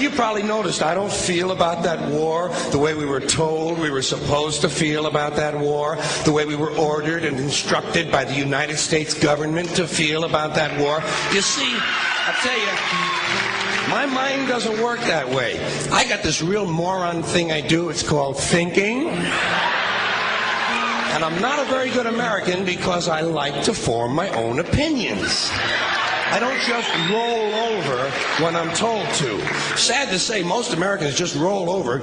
you probably noticed I don't feel about that war the way we were told we were supposed to feel about that war, the way we were ordered and instructed by the United States government to feel about that war. You see, I'll tell you, my mind doesn't work that way. I got this real moron thing I do. It's called thinking. And I'm not a very good American because I like to form my own opinions. I don't just roll over when I'm told to. Sad to say, most Americans just roll over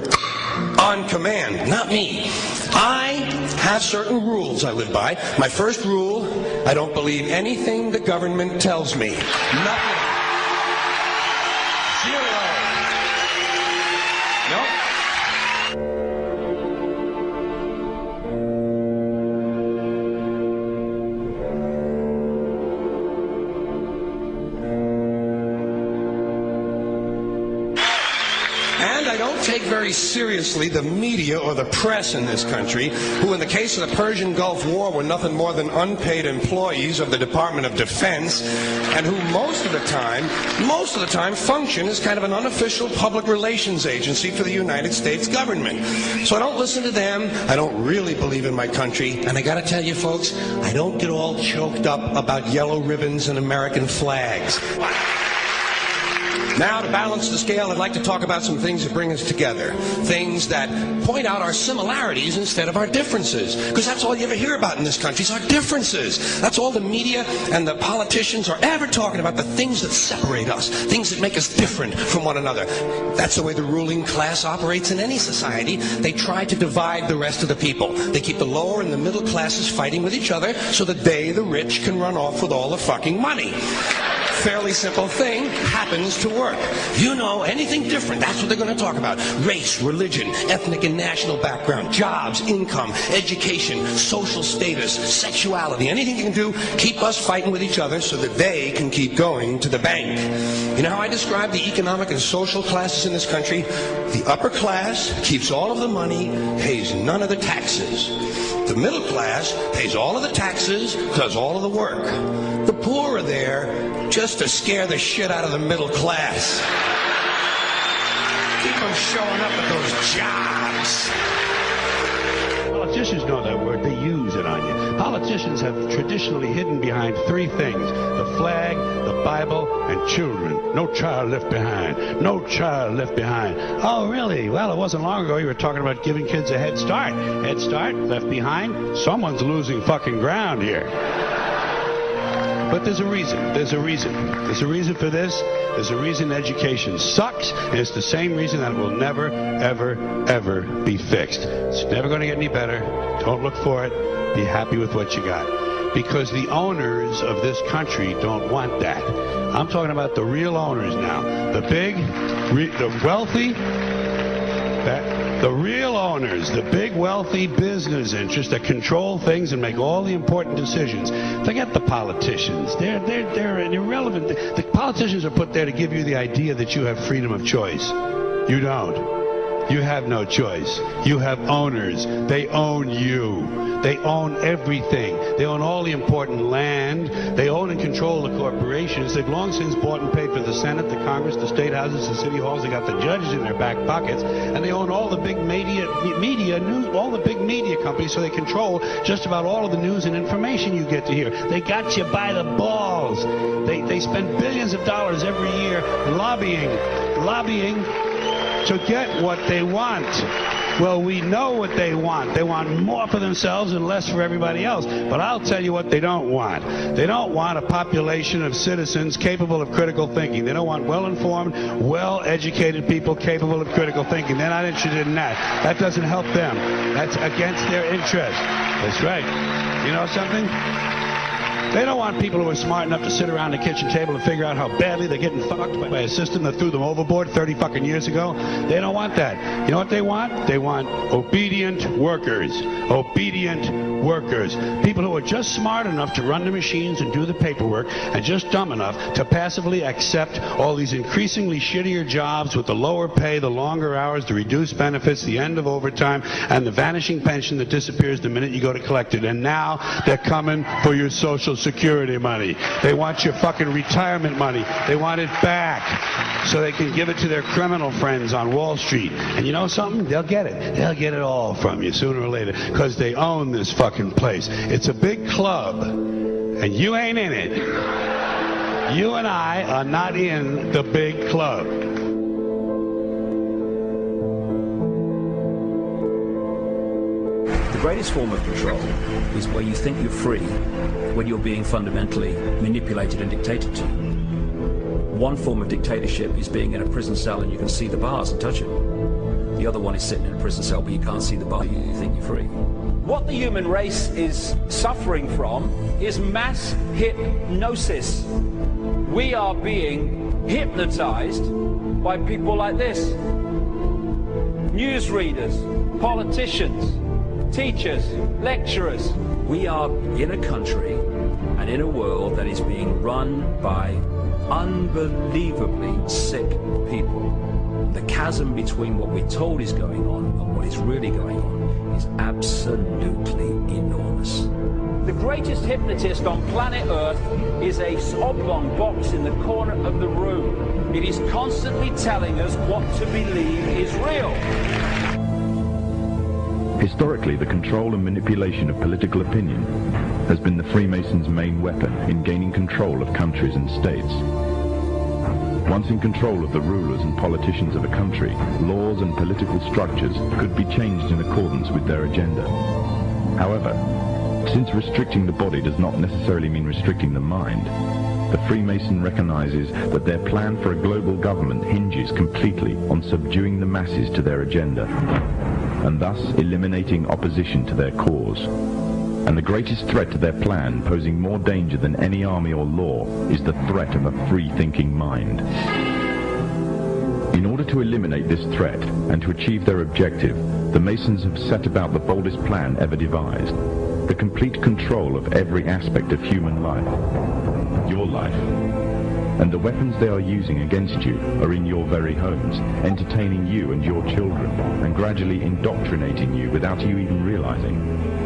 on command. Not me. I have certain rules I live by. My first rule, I don't believe anything the government tells me. Nothing. Zero. Nope. Take very seriously the media or the press in this country, who in the case of the Persian Gulf War were nothing more than unpaid employees of the Department of Defense, and who most of the time function as kind of an unofficial public relations agency for the United States government. So I don't listen to them. I don't really believe in my country, and I gotta tell you folks, I don't get all choked up about yellow ribbons and American flags. Now, to balance the scale, I'd like to talk about some things that bring us together. Things that point out our similarities instead of our differences. Because that's all you ever hear about in this country is our differences. That's all the media and the politicians are ever talking about, the things that separate us, things that make us different from one another. That's the way the ruling class operates in any society. They try to divide the rest of the people. They keep the lower and the middle classes fighting with each other so that they, the rich, can run off with all the fucking money. Fairly simple thing, happens to work. You know, anything different, that's what they're going to talk about. Race, religion, ethnic and national background, jobs, income, education, social status, sexuality, anything you can do, keep us fighting with each other so that they can keep going to the bank. You know how I describe the economic and social classes in this country? The upper class keeps all of the money, pays none of the taxes. The middle class pays all of the taxes, does all of the work. The poor are there just to scare the shit out of the middle class. Keep them showing up at those jobs. Politicians know that word. They use it on you. Politicians have traditionally hidden behind three things: the flag, the Bible, and children. No child left behind. No child left behind. Oh, really? Well, it wasn't long ago you were talking about giving kids a head start. Head start, left behind. Someone's losing fucking ground here. But there's a reason. There's a reason. There's a reason for this. There's a reason education sucks, and it's the same reason that it will never, ever, ever be fixed. It's never going to get any better. Don't look for it. Be happy with what you got. Because the owners of this country don't want that. I'm talking about the real owners now. The big, the wealthy, the real owners, the big wealthy business interests that control things and make all the important decisions. Forget the politicians. They're irrelevant. The politicians are put there to give you the idea that you have freedom of choice. You don't. You have no choice. You have owners. They own you. They own everything. They own all the important land. They own and control the corporations. They've long since bought and paid for the Senate, the Congress, the state houses, the city halls. They got the judges in their back pockets, and they own all the big media news, all the big media companies. So they control just about all of the news and information you get to hear. They got you by the balls. They spend billions of dollars every year lobbying to get what they want. Well, we know what they want. They want more for themselves and less for everybody else. But I'll tell you what they don't want. They don't want a population of citizens capable of critical thinking. They don't want well-informed, well-educated people capable of critical thinking. They're not interested in that. That doesn't help them. That's against their interest. That's right. You know something? They don't want people who are smart enough to sit around the kitchen table and figure out how badly they're getting fucked by a system that threw them overboard 30 fucking years ago. They don't want that. You know what they want? They want obedient workers. Obedient workers. People who are just smart enough to run the machines and do the paperwork, and just dumb enough to passively accept all these increasingly shittier jobs with the lower pay, the longer hours, the reduced benefits, the end of overtime, and the vanishing pension that disappears the minute you go to collect it. And now they're coming for your Social Security money. They want your fucking retirement money. They want it back. so they can give it to their criminal friends on Wall Street. And you know something? They'll get it. They'll get it all from you sooner or later, because they own this fucking place. It's a big club, and you ain't in it. You and I are not in the big club. The greatest form of control is where you think you're free when you're being fundamentally manipulated and dictated to. One form of dictatorship is being in a prison cell and you can see the bars and touch it. The other one is sitting in a prison cell but you can't see the bar, you think you're free. What the human race is suffering from is mass hypnosis. We are being hypnotized by people like this. Newsreaders, politicians, teachers, lecturers. We are in a country and in a world that is being run by unbelievably sick people. The chasm between what we're told is going on and what is really going on is absolutely enormous. The greatest hypnotist on planet Earth is a oblong box in the corner of the room. It is constantly telling us what to believe is real. Historically, the control and manipulation of political opinion has been the Freemasons' main weapon in gaining control of countries and states. Once in control of the rulers and politicians of a country, laws and political structures could be changed in accordance with their agenda. However, since restricting the body does not necessarily mean restricting the mind, the Freemason recognizes that their plan for a global government hinges completely on subduing the masses to their agenda, and thus eliminating opposition to their cause. And the greatest threat to their plan, posing more danger than any army or law, is the threat of a free-thinking mind. In order to eliminate this threat and to achieve their objective, the Masons have set about the boldest plan ever devised: the complete control of every aspect of human life, your life. And the weapons they are using against you are in your very homes, entertaining you and your children, and gradually indoctrinating you without you even realizing.